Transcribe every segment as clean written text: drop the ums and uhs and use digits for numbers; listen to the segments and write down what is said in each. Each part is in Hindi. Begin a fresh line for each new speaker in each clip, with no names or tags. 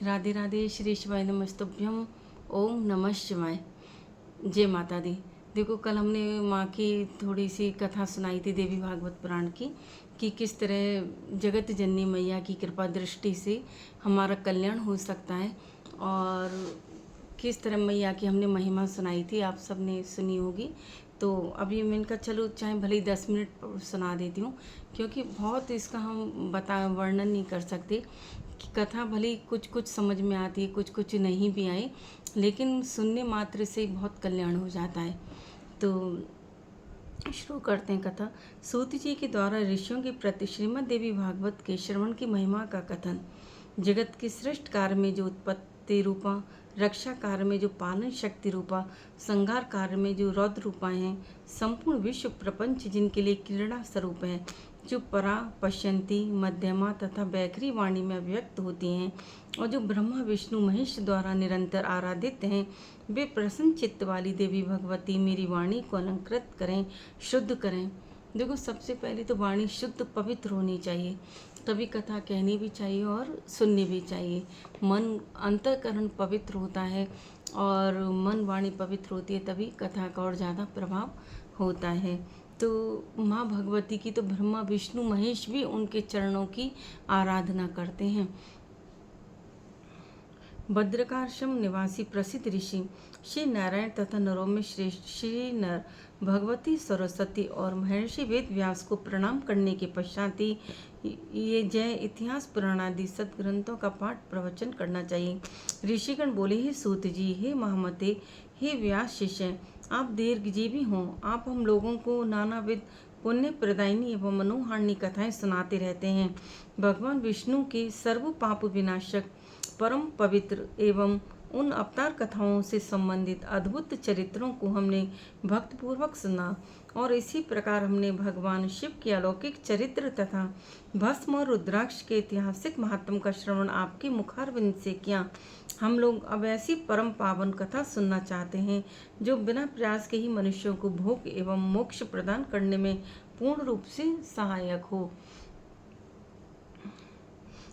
राधे राधे। श्री शिवाय नमस्तुभ्यम। ओम नमः शिवाय। जय माता दी। देखो, कल हमने माँ की थोड़ी सी कथा सुनाई थी देवी भागवत पुराण की, कि किस तरह जगत जननी मैया की कृपा दृष्टि से हमारा कल्याण हो सकता है, और किस तरह मैया की हमने महिमा सुनाई थी, आप सब ने सुनी होगी। तो अभी मैंने कहा चलो चाहे भले ही 10 मिनट सुना देती हूँ, क्योंकि बहुत इसका हम वर्णन नहीं कर सकते। कि कथा भले ही कुछ कुछ समझ में आती है, कुछ कुछ नहीं भी आए, लेकिन सुनने मात्र से बहुत कल्याण हो जाता है। तो शुरू करते हैं कथा। सूत जी के द्वारा ऋषियों के प्रति श्रीमद् देवी भागवत के श्रवण की महिमा का कथन। जगत के श्रेष्ठ कार्य में जो उत्पत्ति रूपा, रक्षा कार्य में जो पालन शक्ति रूपा, संहार कार्य में जो रौद्र रूपा हैं, संपूर्ण विश्व प्रपंच जिनके लिए क्रीड़ा स्वरूप है, जो परा, पश्यंती, मध्यमा तथा बैखरी वाणी में अभिव्यक्त होती हैं, और जो ब्रह्मा विष्णु महेश द्वारा निरंतर आराधित हैं, वे प्रसन्न चित्त वाली देवी भगवती मेरी वाणी को अलंकृत करें, शुद्ध करें। देखो, सबसे पहले तो वाणी शुद्ध पवित्र होनी चाहिए, तभी कथा कहनी भी चाहिए और सुननी भी चाहिए। मन अंतःकरण पवित्र होता है, और मन वाणी पवित्र होती है, तभी कथा का और ज़्यादा प्रभाव होता है। तो माँ भगवती की तो ब्रह्मा विष्णु महेश भी उनके चरणों की आराधना करते हैं। भद्रकाश्रम निवासी प्रसिद्ध ऋषि श्री नारायण तथा नरों में श्रेष्ठ श्री नर भगवती सरस्वती और महर्षि वेद व्यास को प्रणाम करने के पश्चात ही ये जय इतिहास पुराण आदि सदग्रंथों का पाठ प्रवचन करना चाहिए। ऋषिगण बोले, हे सूत जी, हे महामते, हे व्यास शिष्य, आप दीर्घजीवी हों। आप हम लोगों को नानाविध पुण्य प्रदायिनी एवं मनोहारिणी कथाएं सुनाते रहते हैं। भगवान विष्णु के सर्व पाप विनाशक, परम पवित्र एवं उन अवतार कथाओं से संबंधित अद्भुत चरित्रों को हमने भक्तपूर्वक सुना, और इसी प्रकार हमने भगवान शिव के अलौकिक चरित्र तथा भस्म और रुद्राक्ष के ऐतिहासिक महात्म का श्रवण आपके मुखारविंद से किया। हम लोग अब ऐसी परम पावन कथा सुनना चाहते हैं जो बिना प्रयास के ही मनुष्यों को भोग एवं मोक्ष प्रदान करने में पूर्ण रूप से सहायक हो।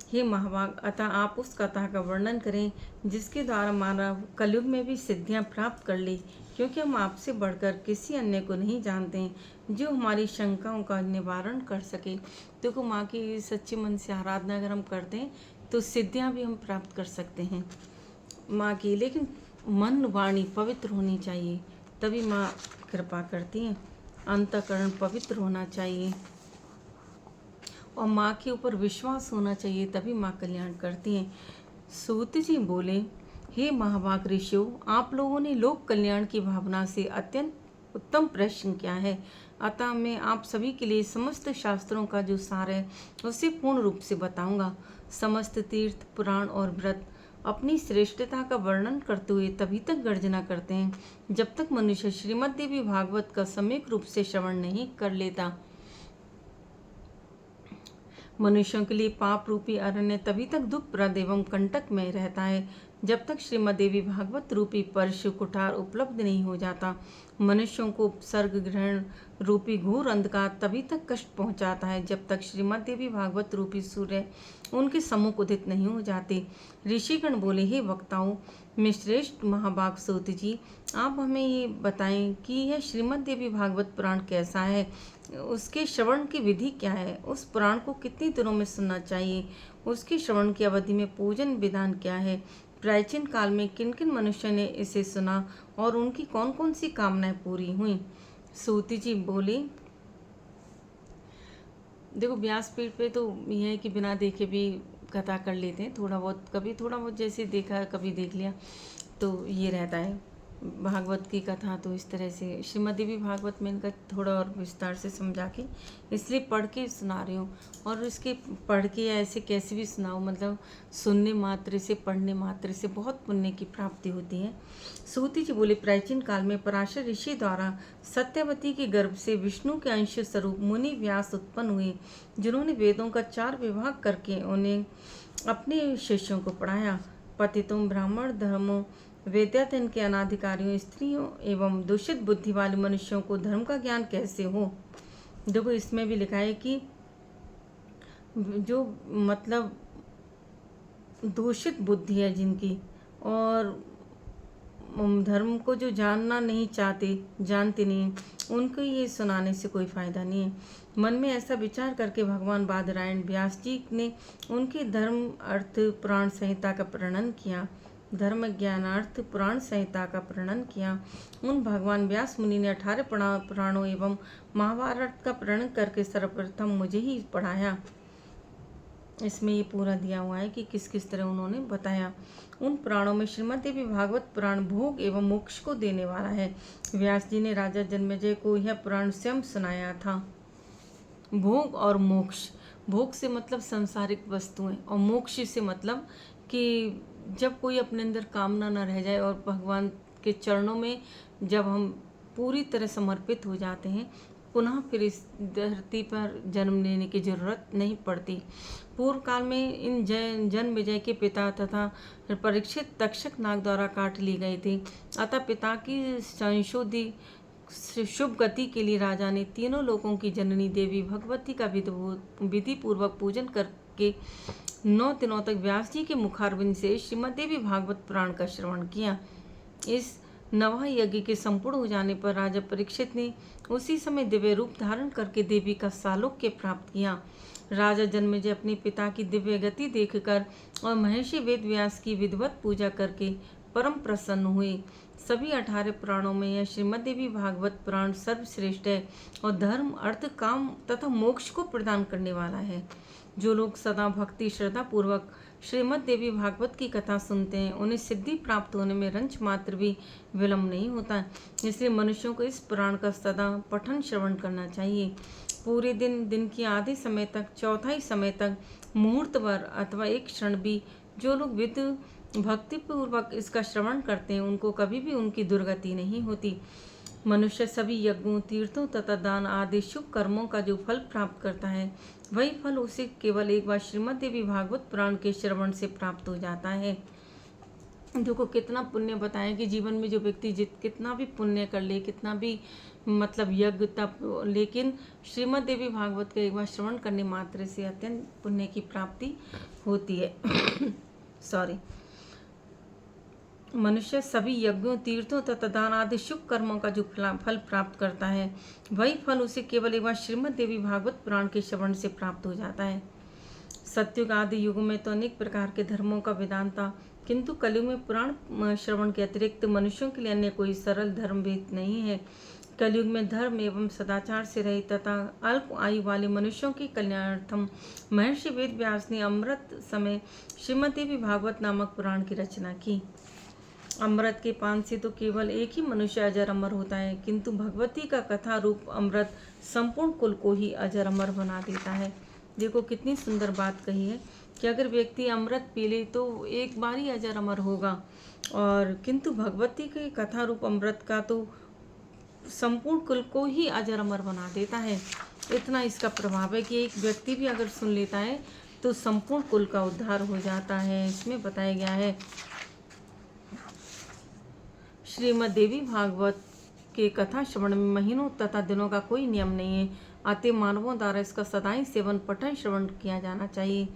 हे महाभाग, अतः आप उस कथा का वर्णन करें जिसके द्वारा मानव कलयुग में भी सिद्धियां प्राप्त कर ले, क्योंकि हम आपसे बढ़कर किसी अन्य को नहीं जानते हैं जो हमारी शंकाओं का निवारण कर सके। देखो, माँ की सच्चे मन से आराधना अगर हम करते हैं तो सिद्धियां भी हम प्राप्त कर सकते हैं माँ की, लेकिन मन वाणी पवित्र होनी चाहिए, तभी माँ कृपा करती हैं। अंतःकरण पवित्र होना चाहिए और माँ के ऊपर विश्वास होना चाहिए, तभी माँ कल्याण करती हैं। सूत जी बोले, हे महाभाग ऋषियों, आप लोगों ने लोक कल्याण की भावना से अत्यंत उत्तम प्रश्न किया है। अतः मैं आप सभी के लिए समस्त शास्त्रों का जो सार है उसे पूर्ण रूप से बताऊंगा। समस्त तीर्थ, पुराण और व्रत अपनी श्रेष्ठता का वर्णन करते हुए तभी तक गर्जना करते हैं जब तक मनुष्य श्रीमद् देवी भागवत का सम्यक रूप से श्रवण नहीं कर लेता। मनुष्यों के लिए पाप रूपी अरण्य तभी तक दुखप्रद एवं कंटक में रहता है जब तक श्रीमद् देवी भागवत रूपी परशु कुठार उपलब्ध नहीं हो जाता। मनुष्यों को उपसर्ग ग्रहण रूपी घोर अंधकार तभी तक कष्ट पहुंचाता है जब तक श्रीमद् देवी भागवत रूपी सूर्य उनके सम्मुख उदित नहीं हो जाते। ऋषिगण बोले, हे वक्ताओं में श्रेष्ठ महाभाग सूत जी, आप हमें ये बताएं कि यह श्रीमद् देवी भागवत पुराण कैसा है, उसके श्रवण की विधि क्या है, उस पुराण को कितनी दिनों में सुनना चाहिए, उसके श्रवण की अवधि में पूजन विधान क्या है, प्राचीन काल में किन किन मनुष्यों ने इसे सुना और उनकी कौन कौन सी कामनाएं पूरी हुई। सूत जी बोले, देखो, व्यासपीठ पे तो यह है कि बिना देखे भी कथा कर लेते हैं, थोड़ा बहुत, कभी थोड़ा बहुत जैसे देखा कभी देख लिया, तो ये रहता है। भागवत की कथा तो इस तरह से श्रीमद् देवी भागवत में इनका थोड़ा और विस्तार से समझा के इसलिए पढ़ के सुना रही हूँ। और इसके पढ़ के या ऐसे कैसे भी सुनाओ, मतलब सुनने मात्र से, पढ़ने मात्र से बहुत पुण्य की प्राप्ति होती है। सूती जी बोले, प्राचीन काल में पराशर ऋषि द्वारा सत्यवती के गर्भ से विष्णु के अंश स्वरूप मुनि व्यास उत्पन्न हुए, जिन्होंने वेदों का 4 विभाग करके उन्हें अपने शिष्यों को पढ़ाया। पतितों, ब्राह्मण धर्मों, वेदाध्ययन के अनाधिकारियों, स्त्रियों एवं दूषित बुद्धि वाले मनुष्यों को धर्म का ज्ञान कैसे हो। देखो, इसमें भी लिखा है कि जो मतलब दूषित बुद्धि है जिनकी, और धर्म को जो जानना नहीं चाहते, जानते नहीं, उनको ये सुनाने से कोई फायदा नहीं है। मन में ऐसा विचार करके भगवान बादरायण व्यास जी ने उनके धर्म अर्थ पुराण संहिता का प्रणयन किया। धर्म ज्ञानार्थ पुराण संहिता का प्रणयन किया। उन भगवान व्यास मुनि ने 18 पुराणों एवं महाभारत का प्रणयन करके सर्वप्रथम मुझे ही पढ़ाया। इसमें ये पूरा दिया हुआ है कि किस किस तरह उन्होंने बताया। उन पुराणों में श्रीमद् देवी भागवत पुराण भोग एवं मोक्ष को देने वाला है। व्यास जी ने राजा जन्मेजय को यह पुराण स्वयं सुनाया था। भोग और मोक्ष, भोग से मतलब सांसारिक वस्तुएं, और मोक्ष से मतलब कि जब कोई अपने अंदर कामना न रह जाए और भगवान के चरणों में जब हम पूरी तरह समर्पित हो जाते हैं, पुनः फिर इस धरती पर जन्म लेने की जरूरत नहीं पड़ती। पूर्व काल में इन जन्मेजय के पिता तथा परीक्षित तक्षक नाग द्वारा काट ली गई थी। अतः पिता की संशोधि शुभ गति के लिए राजा ने तीनों लोकों की जननी देवी भगवती का विधि पूर्वक पूजन करके 9 दिनों तक व्यास जी के मुखारविंद से श्रीमद् देवी भागवत पुराण का श्रवण किया। इस नवा यज्ञ के संपूर्ण हो जाने पर राजा परीक्षित ने उसी समय दिव्य रूप धारण करके देवी का सालोक्य प्राप्त किया। राजा जन्मेजय अपने पिता की दिव्य गति देखकर और महर्षि वेद व्यास की विधिवत पूजा करके परम प्रसन्न हुए। सभी 18 पुराणों में यह श्रीमद् देवी भागवत पुराण सर्वश्रेष्ठ है और धर्म अर्थ काम तथा मोक्ष को प्रदान करने वाला है। जो लोग सदा भक्ति श्रद्धा पूर्वक श्रीमद् देवी भागवत की कथा सुनते हैं, उन्हें सिद्धि प्राप्त होने में रंच मात्र भी विलम्ब नहीं होता। इसलिए मनुष्यों को इस पुराण का सदा पठन श्रवण करना चाहिए। पूरे दिन की आधे समय तक, चौथाई समय तक, मुहूर्त भर अथवा एक क्षण भी जो लोग विद भक्ति पूर्वक इसका श्रवण करते हैं, उनको कभी भी उनकी दुर्गति नहीं होती। मनुष्य सभी यज्ञों, तीर्थों तथा दान आदि शुभ कर्मों का जो फल प्राप्त करता है, वही फल उसे केवल एक बार श्रीमद् देवी भागवत पुराण के श्रवण से प्राप्त हो जाता है। देखो कितना पुण्य बताया कि जीवन में जो व्यक्ति कितना भी पुण्य कर ले, कितना भी मतलब यज्ञ तप, लेकिन श्रीमद् देवी भागवत का एक बार श्रवण करने मात्र से अत्यंत पुण्य की प्राप्ति होती है। सॉरी। मनुष्य सभी यज्ञों, तीर्थों तथा दान आदि शुभ कर्मों का जो फल प्राप्त करता है, वही फल उसे केवल एक बार श्रीमद् देवी भागवत पुराण के श्रवण से प्राप्त हो जाता है। सत्युग आदि युगों में तो अनेक प्रकार के धर्मों का विधान था, किंतु कलयुग में पुराण श्रवण के अतिरिक्त मनुष्यों के लिए अन्य कोई सरल धर्म भेद नहीं है। कलयुग में धर्म एवं सदाचार से रहित तथा अल्प आयु वाले मनुष्यों के कल्याणार्थम महर्षि वेद व्यास ने अमृत समय श्रीमद् देवी भागवत नामक पुराण की रचना की। अमृत के पान से तो केवल एक ही मनुष्य अजर अमर होता है, किंतु भगवती का कथा रूप अमृत संपूर्ण कुल को ही अजर अमर बना देता है। देखो कितनी सुंदर बात कही है कि अगर व्यक्ति अमृत पी ले तो एक बार ही अजर अमर होगा, और किंतु भगवती के कथा रूप अमृत का तो संपूर्ण कुल को ही अजर अमर बना देता है। इतना इसका प्रभाव है कि एक व्यक्ति भी अगर सुन लेता है तो संपूर्ण कुल का उद्धार हो जाता है। इसमें बताया गया है श्रीमद् देवी भागवत के कथा श्रवण में महीनों तथा दिनों का कोई नियम नहीं है, अतः मानवों द्वारा इसका सदाई सेवन पठन श्रवण किया जाना चाहिए।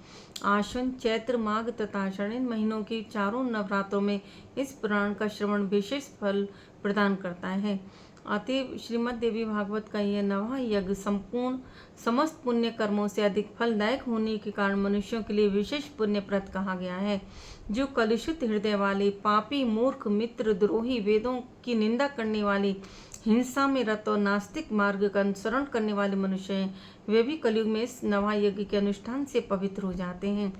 आश्विन, चैत्र, माघ तथा आषाढ़ इन महीनों के चारों नवरात्रों में इस पुराण का श्रवण विशेष फल प्रदान करता है। अतः श्रीमद् देवी भागवत का यह नवा यज्ञ संपूर्ण समस्त पुण्य कर्मों से अधिक फलदायक होने के कारण मनुष्यों के लिए विशेष पुण्यप्रद कहा गया है। जो कलुषित हृदय वाले, पापी, मूर्ख, मित्र द्रोही, वेदों की निंदा करने वाले, हिंसा में रत और नास्तिक मार्ग का अनुसरण करने वाले मनुष्य हैं, वे भी कलयुग में इस नवा यज्ञ के अनुष्ठान से पवित्र हो जाते हैं।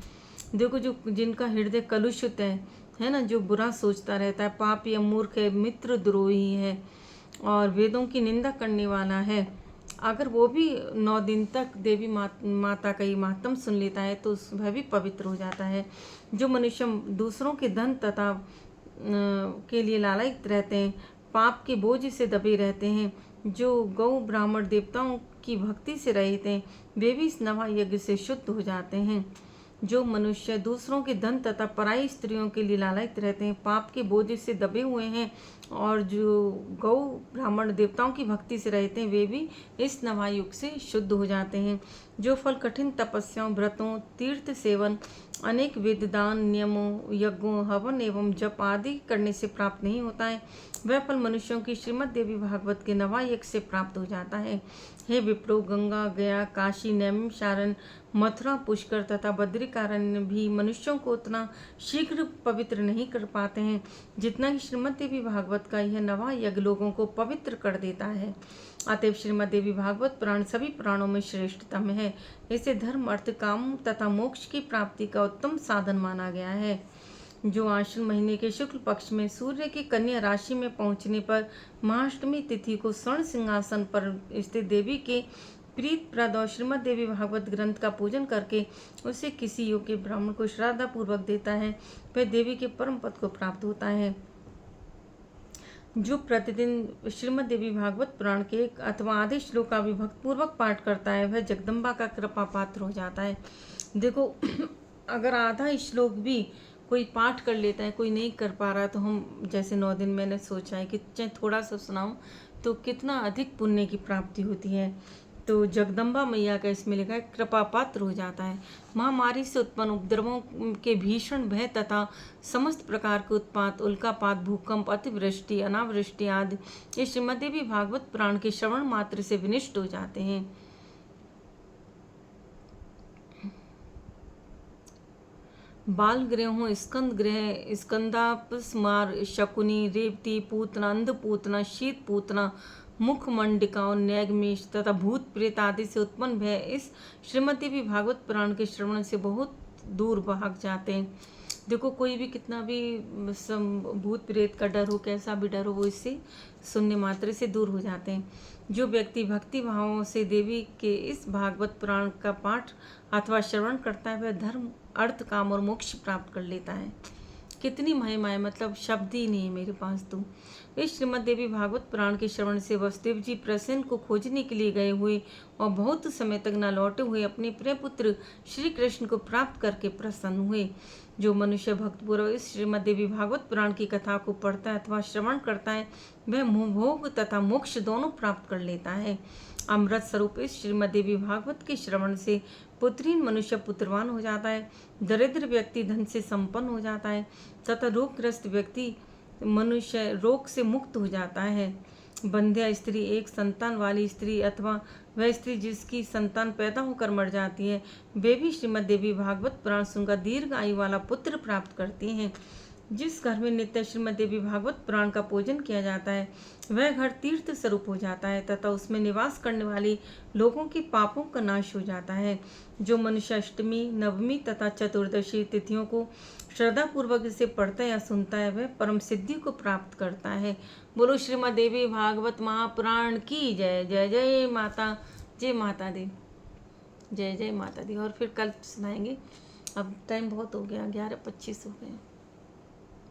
देखो जो जिनका हृदय कलुषित है ना, जो बुरा सोचता रहता है, पापी या मूर्ख है, मित्र द्रोही है और वेदों की निंदा करने वाला है, अगर वो भी 9 दिन तक देवी माता का ये मातम सुन लेता है तो वह भी पवित्र हो जाता है। जो मनुष्य दूसरों के धन तथा के लिए लालयित रहते हैं, पाप के बोझ से दबे रहते हैं, जो गौ ब्राह्मण देवताओं की भक्ति से रहित हैं, वे भी इस नवा यज्ञ से शुद्ध हो जाते हैं। जो मनुष्य दूसरों के धन तथा पराई स्त्रियों के लिए लालयित रहते हैं, पाप के बोझ से दबे हुए हैं और जो गौ ब्राह्मण देवताओं की भक्ति से रहते हैं, वे भी इस नवायुग से शुद्ध हो जाते हैं। जो फल कठिन तपस्याओं, व्रतों, तीर्थ सेवन अनेक वेद दान नियमों यज्ञों हवन एवं जप आदि करने से प्राप्त नहीं होता है, वह फल मनुष्यों की श्रीमद् देवी भागवत के नवायज्ञ से प्राप्त हो जाता है। हे विप्रो, गंगा, गया, काशी, नैमिषारण्य, मथुरा, पुष्कर तथा बद्रिकारण्य भी मनुष्यों को उतना शीघ्र पवित्र नहीं कर पाते हैं जितना कि श्रीमद् देवी भागवत का यह नवायज्ञ लोगों को पवित्र कर देता है। अतएव श्रीमद् देवी भागवत पुराण सभी पुराणों में श्रेष्ठतम है। इसे धर्म, अर्थ, काम तथा मोक्ष की प्राप्ति का उत्तम साधन माना गया है। जो आश्विन महीने के शुक्ल पक्ष में सूर्य की कन्या राशि में पहुंचने पर महाअष्टमी तिथि को स्वर्ण सिंहासन पर स्थित देवी के प्रीतप्रद और श्रीमद् देवी भागवत ग्रंथ का पूजन करके उसे किसी योग्य ब्राह्मण को श्रद्धापूर्वक देता है, वह देवी के परम पद को प्राप्त होता है। जो प्रतिदिन श्रीमद् देवी भागवत पुराण के एक अथवा आधे श्लोक का भी भक्तिपूर्वक पाठ करता है, वह जगदम्बा का कृपा पात्र हो जाता है। देखो अगर आधा श्लोक भी कोई पाठ कर लेता है, कोई नहीं कर पा रहा, तो हम जैसे 9 दिन मैंने सोचा है कि चाहे थोड़ा सा सुनाऊं तो कितना अधिक पुण्य की प्राप्ति होती है। तो जगदम्बा मैया का इसमें लिखा है कृपा पात्र हो जाता है। महामारी से उत्पन्न उपद्रवों के भीषण भय तथा समस्त प्रकार के उत्पात, उल्कापात, भूकंप, अतिवृष्टि, अनावृष्टि आदि इस श्रीमद् देवी भागवत पुराण के श्रवण मात्र से विनिष्ट हो जाते हैं। बाल ग्रहों स्कंद ग्रह, स्कंदापस्मार, शकुनी, रेवती, पूतना, अंधपूतना, शीत पूतना, मुखमंडिका और नैगमेश तथा भूत प्रेत आदि से उत्पन्न भय इस श्रीमद् देवी भागवत पुराण के श्रवण से बहुत दूर भाग जाते हैं। देखो कोई भी कितना भी भूत प्रेत का डर हो, कैसा भी डर हो, वो इससे सुनने मात्र से दूर हो जाते हैं। जो व्यक्ति भक्ति भावों से देवी के इस भागवत पुराण का पाठ अथवा श्रवण करता है, वह धर्म, अर्थ, काम और मोक्ष प्राप्त कर लेता है। कितनी महिमा है, मतलब शब्द ही नहीं है मेरे पास। तो इस श्रीमद् देवी भागवत पुराण के श्रवण से वसुदेव जी प्रसन्न को खोजने के लिए गए हुए और बहुत समय तक न लौटे हुए अपने प्रिय पुत्र श्री कृष्ण को प्राप्त करके प्रसन्न हुए। जो मनुष्य भक्तपूर्वक इस श्रीमद् देवी भागवत पुराण की कथा को पढ़ता है अथवा श्रवण करता है, वह भोग तथा मोक्ष दोनों प्राप्त कर लेता है। अमृत स्वरूप इस श्रीमद् देवी भागवत के श्रवण से पुत्रहीन मनुष्य पुत्रवान हो जाता है, दरिद्र व्यक्ति धन से संपन्न हो जाता है तथा रोगग्रस्त व्यक्ति मनुष्य रोग से मुक्त हो जाता है। बंध्या स्त्री, एक संतान वाली स्त्री अथवा वह स्त्री जिसकी संतान पैदा होकर मर जाती है, वे भी श्रीमद् देवी भागवत पुराण सुनकर दीर्घ आयु वाला पुत्र प्राप्त करती हैं। जिस घर में नित्य श्रीमद् देवी भागवत पुराण का पूजन किया जाता है, वह घर तीर्थ स्वरूप हो जाता है तथा उसमें निवास करने वाले लोगों के पापों का नाश हो जाता है। जो मनुष्य अष्टमी, नवमी तथा चतुर्दशी तिथियों को श्रद्धा पूर्वक इसे पढ़ता या सुनता है, वह परम सिद्धि को प्राप्त करता है। बोलो श्रीमद् देवी भागवत महापुराण की जय। जय जय माता, जय माता दी, जय जय माता दी। और फिर कल सुनाएंगे। अब टाइम बहुत हो गया, 11:25 हो गए।